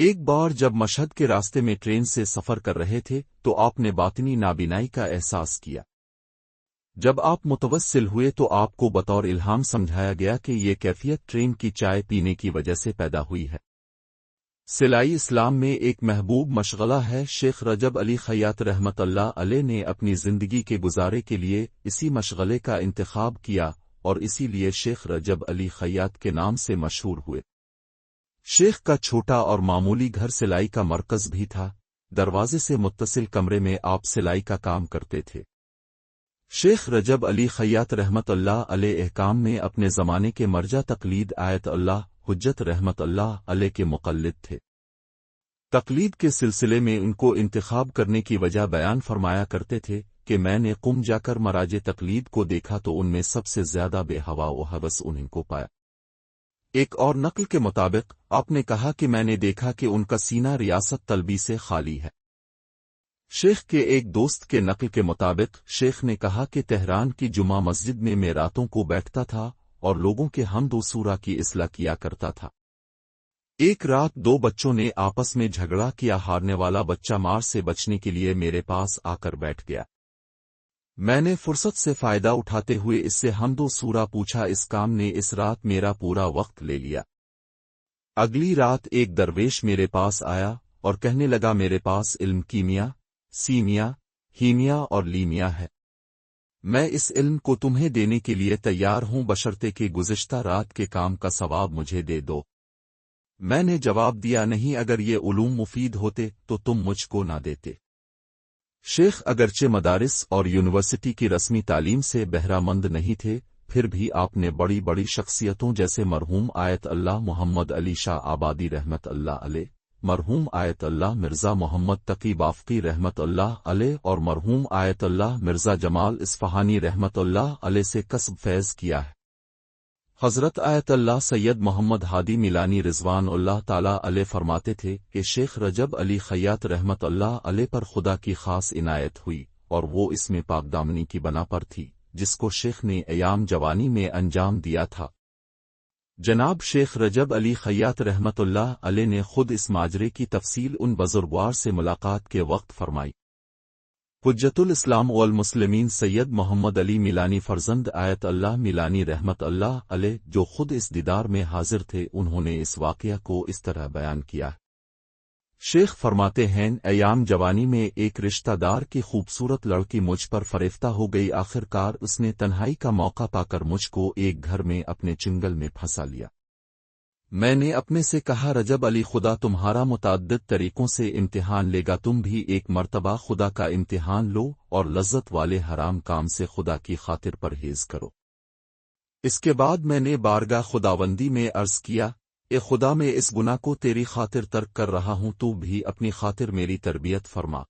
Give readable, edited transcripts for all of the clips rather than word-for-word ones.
ایک بار جب مشہد کے راستے میں ٹرین سے سفر کر رہے تھے تو آپ نے باطنی نابینائی کا احساس کیا۔ جب آپ متوسل ہوئے تو آپ کو بطور الہام سمجھایا گیا کہ یہ کیفیت ٹرین کی چائے پینے کی وجہ سے پیدا ہوئی ہے۔ سلائی اسلام میں ایک محبوب مشغلہ ہے۔ شیخ رجب علی خیاط رحمت اللہ علیہ نے اپنی زندگی کے گزارے کے لیے اسی مشغلے کا انتخاب کیا اور اسی لیے شیخ رجب علی خیاط کے نام سے مشہور ہوئے۔ شیخ کا چھوٹا اور معمولی گھر سلائی کا مرکز بھی تھا۔ دروازے سے متصل کمرے میں آپ سلائی کا کام کرتے تھے۔ شیخ رجب علی خیاط رحمت اللہ علیہ احکام میں اپنے زمانے کے مرجع تقلید آیت اللہ حجت رحمت اللہ علیہ کے مقلد تھے۔ تقلید کے سلسلے میں ان کو انتخاب کرنے کی وجہ بیان فرمایا کرتے تھے کہ میں نے قم جا کر مراج تقلید کو دیکھا تو ان میں سب سے زیادہ بے ہوا و ہوس انہیں کو پایا۔ ایک اور نقل کے مطابق آپ نے کہا کہ میں نے دیکھا کہ ان کا سینہ ریاست طلبی سے خالی ہے۔ شیخ کے ایک دوست کے نقل کے مطابق شیخ نے کہا کہ تہران کی جمعہ مسجد میں راتوں کو بیٹھتا تھا اور لوگوں کے حمد و سورہ کی اصلاح کیا کرتا تھا۔ ایک رات دو بچوں نے آپس میں جھگڑا کیا، ہارنے والا بچہ مار سے بچنے کے لیے میرے پاس آ کر بیٹھ گیا۔ میں نے فرصت سے فائدہ اٹھاتے ہوئے اس سے حمد و سورہ پوچھا، اس کام نے اس رات میرا پورا وقت لے لیا۔ اگلی رات ایک درویش میرے پاس آیا اور کہنے لگا میرے پاس علم کیمیا، سیمیا، ہیمیا اور لیمیا ہے، میں اس علم کو تمہیں دینے کے لیے تیار ہوں بشرطے کہ گزشتہ رات کے کام کا ثواب مجھے دے دو۔ میں نے جواب دیا نہیں، اگر یہ علوم مفید ہوتے تو تم مجھ کو نہ دیتے۔ شیخ اگرچہ مدارس اور یونیورسٹی کی رسمی تعلیم سے بہرہ مند نہیں تھے، پھر بھی آپ نے بڑی بڑی شخصیتوں جیسے مرحوم آیت اللہ محمد علی شاہ آبادی رحمت اللہ علیہ، مرحوم آیت اللہ مرزا محمد تقی بافقی رحمت اللہ علیہ اور مرحوم آیت اللہ مرزا جمال اصفہانی رحمت اللہ علیہ سے کسب فیض کیا ہے۔ حضرت آیت اللہ سید محمد ہادی میلانی رضوان اللہ تعالی علیہ فرماتے تھے کہ شیخ رجب علی خیاط رحمت اللہ علیہ پر خدا کی خاص عنایت ہوئی اور وہ اس میں پاک دامنی کی بنا پر تھی جس کو شیخ نے ایام جوانی میں انجام دیا تھا۔ جناب شیخ رجب علی خیاط رحمت اللہ علیہ نے خود اس ماجرے کی تفصیل ان بزرگوار سے ملاقات کے وقت فرمائی۔ حجت الاسلام والمسلمین سید محمد علی میلانی فرزند آیت اللہ میلانی رحمت اللہ علیہ جو خود اس دیدار میں حاضر تھے، انہوں نے اس واقعہ کو اس طرح بیان کیا۔ شیخ فرماتے ہیں ایام جوانی میں ایک رشتہ دار کی خوبصورت لڑکی مجھ پر فریفتہ ہو گئی، آخر کار اس نے تنہائی کا موقع پا کر مجھ کو ایک گھر میں اپنے چنگل میں پھنسا لیا۔ میں نے اپنے سے کہا رجب علی خدا تمہارا متعدد طریقوں سے امتحان لے گا، تم بھی ایک مرتبہ خدا کا امتحان لو اور لذت والے حرام کام سے خدا کی خاطر پرہیز کرو۔ اس کے بعد میں نے بارگاہ خداوندی میں عرض کیا، اے خدا میں اس گناہ کو تیری خاطر ترک کر رہا ہوں، تو بھی اپنی خاطر میری تربیت فرما۔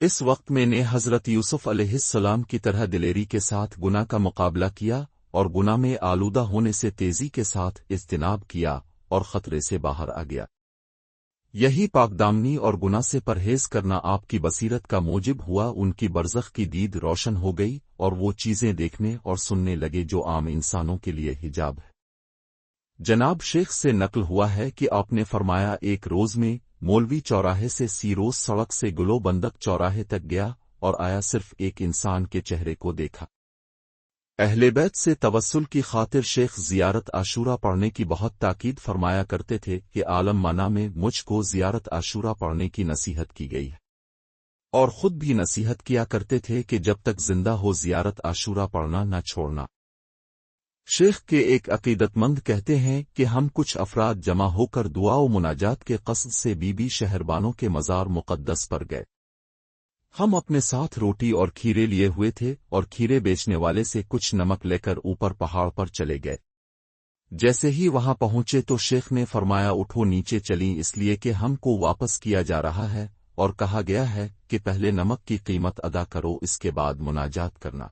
اس وقت میں نے حضرت یوسف علیہ السلام کی طرح دلیری کے ساتھ گناہ کا مقابلہ کیا اور گناہ میں آلودہ ہونے سے تیزی کے ساتھ اجتناب کیا اور خطرے سے باہر آ گیا۔ یہی پاک دامنی اور گناہ سے پرہیز کرنا آپ کی بصیرت کا موجب ہوا، ان کی برزخ کی دید روشن ہو گئی اور وہ چیزیں دیکھنے اور سننے لگے جو عام انسانوں کے لیے حجاب ہے۔ جناب شیخ سے نقل ہوا ہے کہ آپ نے فرمایا، ایک روز میں مولوی چوراہے سے سیروز سڑک سے گلو بندق چوراہے تک گیا اور آیا، صرف ایک انسان کے چہرے کو دیکھا۔ اہل بیت سے توسل کی خاطر شیخ زیارت عاشورہ پڑھنے کی بہت تاکید فرمایا کرتے تھے کہ عالم منا میں مجھ کو زیارت عاشورہ پڑھنے کی نصیحت کی گئی ہے، اور خود بھی نصیحت کیا کرتے تھے کہ جب تک زندہ ہو زیارت عاشورہ پڑھنا نہ چھوڑنا۔ شیخ کے ایک عقیدت مند کہتے ہیں کہ ہم کچھ افراد جمع ہو کر دعا و مناجات کے قصد سے بی بی شہربانوں کے مزار مقدس پر گئے۔ ہم اپنے ساتھ روٹی اور کھیرے لیے ہوئے تھے اور کھیرے بیچنے والے سے کچھ نمک لے کر اوپر پہاڑ پر چلے گئے۔ جیسے ہی وہاں پہنچے تو شیخ نے فرمایا، اٹھو نیچے چلیں، اس لیے کہ ہم کو واپس کیا جا رہا ہے اور کہا گیا ہے کہ پہلے نمک کی قیمت ادا کرو، اس کے بعد مناجات کرنا۔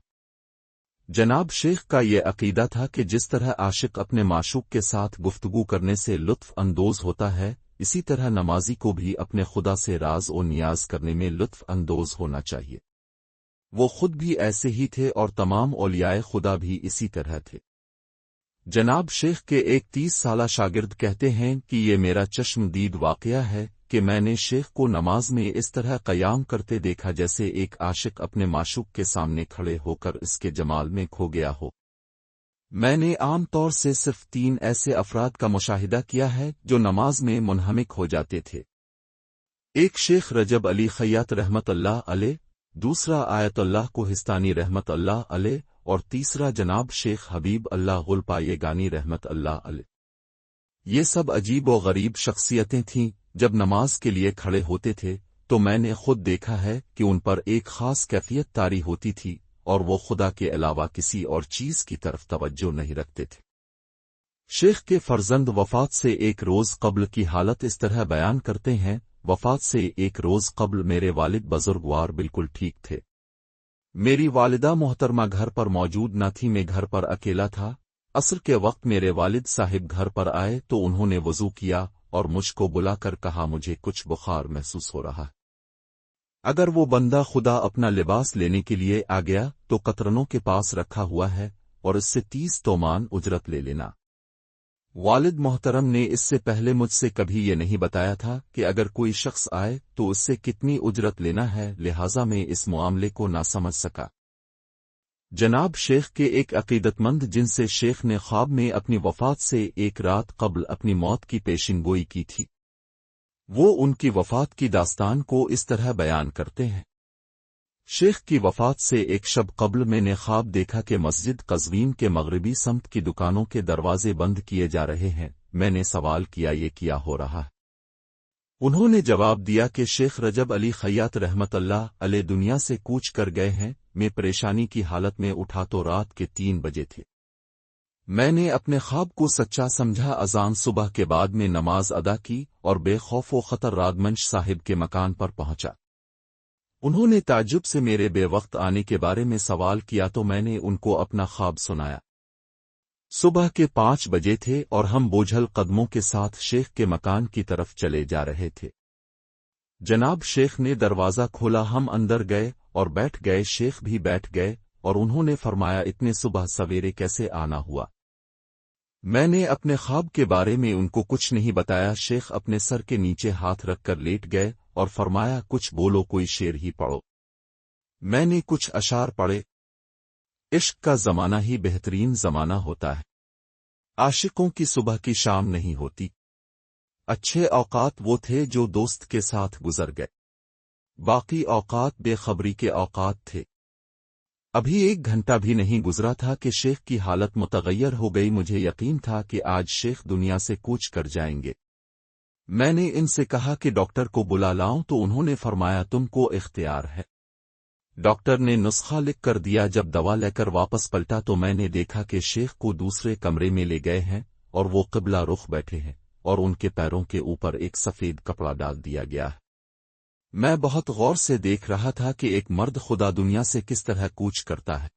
جناب شیخ کا یہ عقیدہ تھا کہ جس طرح عاشق اپنے معشوق کے ساتھ گفتگو کرنے سے لطف اندوز ہوتا ہے، اسی طرح نمازی کو بھی اپنے خدا سے راز و نیاز کرنے میں لطف اندوز ہونا چاہیے۔ وہ خود بھی ایسے ہی تھے اور تمام اولیاء خدا بھی اسی طرح تھے۔ جناب شیخ کے ایک 30 سالہ شاگرد کہتے ہیں کہ یہ میرا چشمدید واقعہ ہے کہ میں نے شیخ کو نماز میں اس طرح قیام کرتے دیکھا جیسے ایک عاشق اپنے معشوق کے سامنے کھڑے ہو کر اس کے جمال میں کھو گیا ہو۔ میں نے عام طور سے صرف 3 ایسے افراد کا مشاہدہ کیا ہے جو نماز میں منہمک ہو جاتے تھے۔ ایک شیخ رجب علی خیاط رحمت اللہ علیہ، دوسرا آیت اللہ کوہستانی رحمت اللہ علیہ، اور تیسرا جناب شیخ حبیب اللہ غلپایگانی رحمت اللہ علیہ۔ یہ سب عجیب و غریب شخصیتیں تھیں۔ جب نماز کے لیے کھڑے ہوتے تھے تو میں نے خود دیکھا ہے کہ ان پر ایک خاص کیفیت طاری ہوتی تھی اور وہ خدا کے علاوہ کسی اور چیز کی طرف توجہ نہیں رکھتے تھے۔ شیخ کے فرزند وفات سے ایک روز قبل کی حالت اس طرح بیان کرتے ہیں: وفات سے ایک روز قبل میرے والد بزرگوار بالکل ٹھیک تھے۔ میری والدہ محترمہ گھر پر موجود نہ تھی، میں گھر پر اکیلا تھا۔ عصر کے وقت میرے والد صاحب گھر پر آئے تو انہوں نے وضو کیا اور مجھ کو بلا کر کہا مجھے کچھ بخار محسوس ہو رہا ہے، اگر وہ بندہ خدا اپنا لباس لینے کے لیے آ گیا تو قطرنوں کے پاس رکھا ہوا ہے اور اس سے 30 تومان اجرت لے لینا۔ والد محترم نے اس سے پہلے مجھ سے کبھی یہ نہیں بتایا تھا کہ اگر کوئی شخص آئے تو اس سے کتنی اجرت لینا ہے، لہٰذا میں اس معاملے کو نہ سمجھ سکا۔ جناب شیخ کے ایک عقیدت مند جن سے شیخ نے خواب میں اپنی وفات سے ایک رات قبل اپنی موت کی پیشن گوئی کی تھی، وہ ان کی وفات کی داستان کو اس طرح بیان کرتے ہیں: شیخ کی وفات سے ایک شب قبل میں نے خواب دیکھا کہ مسجد قزوین کے مغربی سمت کی دکانوں کے دروازے بند کیے جا رہے ہیں۔ میں نے سوال کیا یہ کیا ہو رہا ہے؟ انہوں نے جواب دیا کہ شیخ رجب علی خیاط رحمت اللہ علیہ دنیا سے کوچ کر گئے ہیں۔ میں پریشانی کی حالت میں اٹھا تو رات کے 3 بجے تھے۔ میں نے اپنے خواب کو سچا سمجھا، اذان صبح کے بعد میں نماز ادا کی اور بے خوف و خطر رادمنش صاحب کے مکان پر پہنچا۔ انہوں نے تعجب سے میرے بے وقت آنے کے بارے میں سوال کیا تو میں نے ان کو اپنا خواب سنایا۔ صبح کے 5 بجے تھے اور ہم بوجھل قدموں کے ساتھ شیخ کے مکان کی طرف چلے جا رہے تھے۔ جناب شیخ نے دروازہ کھولا، ہم اندر گئے اور بیٹھ گئے، شیخ بھی بیٹھ گئے اور انہوں نے فرمایا اتنے صبح سویرے کیسے آنا ہوا؟ میں نے اپنے خواب کے بارے میں ان کو کچھ نہیں بتایا۔ شیخ اپنے سر کے نیچے ہاتھ رکھ کر لیٹ گئے اور فرمایا کچھ بولو، کوئی شعر ہی پڑھو۔ میں نے کچھ اشعار پڑھے: عشق کا زمانہ ہی بہترین زمانہ ہوتا ہے، عاشقوں کی صبح کی شام نہیں ہوتی، اچھے اوقات وہ تھے جو دوست کے ساتھ گزر گئے، باقی اوقات بے خبری کے اوقات تھے۔ ابھی 1 گھنٹہ بھی نہیں گزرا تھا کہ شیخ کی حالت متغیر ہو گئی۔ مجھے یقین تھا کہ آج شیخ دنیا سے کوچ کر جائیں گے۔ میں نے ان سے کہا کہ ڈاکٹر کو بلا لاؤں تو انہوں نے فرمایا تم کو اختیار ہے۔ ڈاکٹر نے نسخہ لکھ کر دیا۔ جب دوا لے کر واپس پلٹا تو میں نے دیکھا کہ شیخ کو دوسرے کمرے میں لے گئے ہیں اور وہ قبلہ رخ بیٹھے ہیں اور ان کے پیروں کے اوپر ایک سفید کپڑا ڈال دیا گیا ہے۔ میں بہت غور سے دیکھ رہا تھا کہ ایک مرد خدا دنیا سے کس طرح کوچ کرتا ہے۔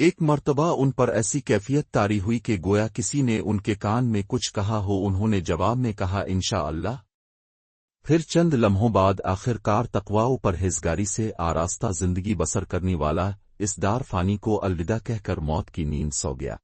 ایک مرتبہ ان پر ایسی کیفیت طاری ہوئی کہ گویا کسی نے ان کے کان میں کچھ کہا ہو۔ انہوں نے جواب میں کہا انشاءاللہ۔ پھر چند لمحوں بعد آخر کار تقویٰ و پرہیزگاری سے آراستہ زندگی بسر کرنے والا اس دار فانی کو الوداع کہہ کر موت کی نیند سو گیا۔